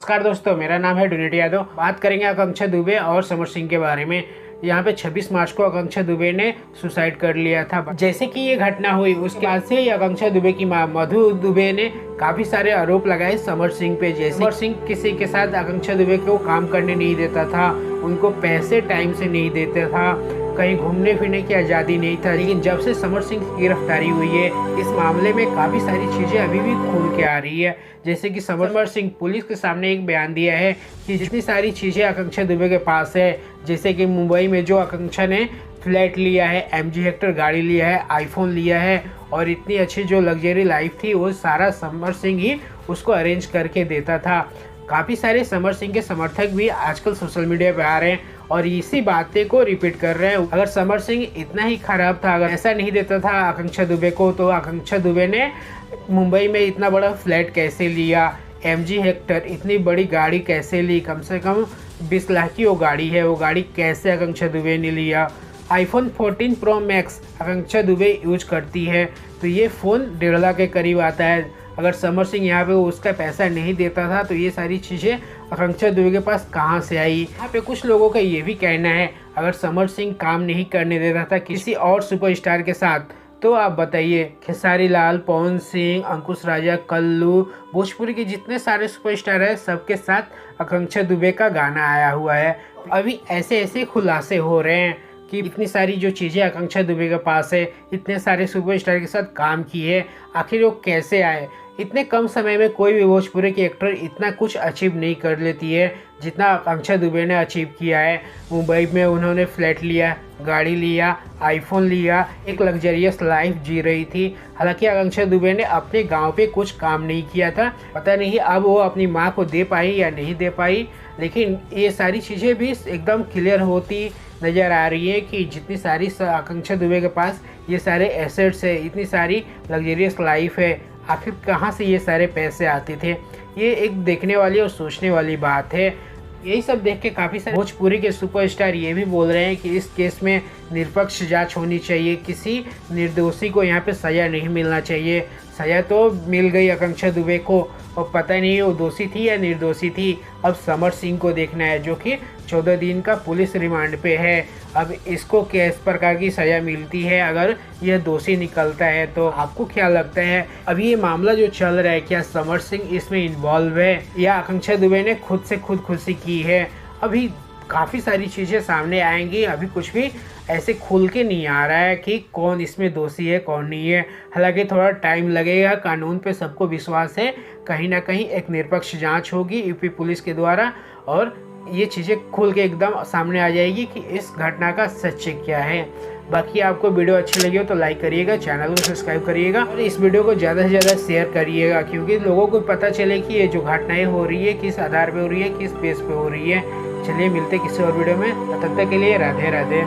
नमस्कार दोस्तों, मेरा नाम है डोनेट यादव। बात करेंगे आकांक्षा दुबे और समर सिंह के बारे में। यहाँ पे 26 मार्च को आकांक्षा दुबे ने सुसाइड कर लिया था। जैसे कि ये घटना हुई उसके बाद से ही आकांक्षा दुबे की मां मधु दुबे ने काफी सारे आरोप लगाए समर सिंह पे। जैसे समर सिंह किसी के साथ आकांक्षा दुबे को काम करने नहीं देता था, उनको पैसे टाइम से नहीं देता था, कहीं घूमने फिरने की आज़ादी नहीं था। लेकिन जब से समर सिंह की गिरफ्तारी हुई है, इस मामले में काफ़ी सारी चीज़ें अभी भी खुल के आ रही है। जैसे कि समर सिंह पुलिस के सामने एक बयान दिया है कि जितनी सारी चीज़ें आकांक्षा दुबे के पास है, जैसे कि मुंबई में जो आकांक्षा ने फ्लैट लिया है, MG हेक्टर गाड़ी लिया है, आईफोन लिया है और इतनी अच्छी जो लग्जरी लाइफ थी वो सारा समर सिंह ही उसको अरेंज करके देता था। काफ़ी सारे समर सिंह के समर्थक भी आजकल सोशल मीडिया पे आ रहे हैं और इसी बातें को रिपीट कर रहे हैं। अगर समर सिंह इतना ही खराब था, अगर ऐसा नहीं देता था आकांक्षा दुबे को, तो आकांक्षा दुबे ने मुंबई में इतना बड़ा फ्लैट कैसे लिया, MG हेक्टर इतनी बड़ी गाड़ी कैसे ली, कम से कम 20 लाख की वो गाड़ी है, वो गाड़ी कैसे आकांक्षा दुबे ने लिया। iPhone 14 Pro Max आकांक्षा दुबे यूज करती है, तो ये फ़ोन 1.5 लाख के करीब आता है। अगर समर सिंह यहाँ पे उसका पैसा नहीं देता था तो ये सारी चीज़ें आकांक्षा दुबे के पास कहाँ से आई। यहाँ पे कुछ लोगों का ये भी कहना है, अगर समर सिंह काम नहीं करने देता था किसी और सुपरस्टार के साथ, तो आप बताइए खेसारी लाल, पवन सिंह, अंकुश राजा, कल्लू, भोजपुरी के जितने सारे सुपरस्टार हैं सबके साथ आकांक्षा दुबे का गाना आया हुआ है। अभी ऐसे ऐसे खुलासे हो रहे हैं कि इतनी सारी जो चीज़ें आकांक्षा दुबे के पास है, इतने सारे सुपरस्टार के साथ काम की है, आखिर वो कैसे आए। इतने कम समय में कोई भी भोजपुरी की एक्टर इतना कुछ अचीव नहीं कर लेती है जितना आकांक्षा दुबे ने अचीव किया है। मुंबई में उन्होंने फ्लैट लिया, गाड़ी लिया, आईफोन लिया, एक लग्जरियस लाइफ जी रही थी। हालांकि आकांक्षा दुबे ने अपने गांव पे कुछ काम नहीं किया था, पता नहीं अब वो अपनी माँ को दे पाई या नहीं दे पाई, लेकिन ये सारी चीज़ें भी एकदम क्लियर होती नज़र आ रही है कि जितनी सारी आकांक्षा दुबे के पास ये सारे एसेट्स है, इतनी सारी लग्जरियस लाइफ है, आखिर कहाँ से ये सारे पैसे आते थे। ये एक देखने वाली और सोचने वाली बात है। यही सब देख के काफ़ी सारे भोजपुरी के सुपरस्टार ये भी बोल रहे हैं कि इस केस में निष्पक्ष जांच होनी चाहिए, किसी निर्दोषी को यहाँ पे सज़ा नहीं मिलना चाहिए। सज़ा तो मिल गई आकांक्षा दुबे को और पता नहीं वो दोषी थी या निर्दोषी थी। अब समर सिंह को देखना है जो कि 14 दिन का पुलिस रिमांड पे है। अब इसको किस प्रकार की सज़ा मिलती है अगर यह दोषी निकलता है, तो आपको क्या लगता है अभी ये मामला जो चल रहा है, क्या समर सिंह इसमें इन्वॉल्व है या आकांक्षा दुबे ने खुद से खुदकुशी की है। अभी काफ़ी सारी चीज़ें सामने आएंगी, अभी कुछ भी ऐसे खुल के नहीं आ रहा है कि कौन इसमें दोषी है कौन नहीं है। हालांकि थोड़ा टाइम लगेगा, कानून पे सबको विश्वास है, कहीं ना कहीं एक निष्पक्ष जांच होगी यूपी पुलिस के द्वारा और ये चीज़ें खुल के एकदम सामने आ जाएगी कि इस घटना का सच्चे क्या है। बाकी आपको वीडियो अच्छी लगी हो तो लाइक करिएगा, चैनल को सब्सक्राइब करिएगा और इस वीडियो को ज़्यादा से ज़्यादा शेयर करिएगा, क्योंकि लोगों को पता चले कि ये जो घटनाएं हो रही है किस आधार पे हो रही है, किस बेस पे हो रही है। चलिए मिलते किसी और वीडियो में, तब तक के लिए राधे राधे।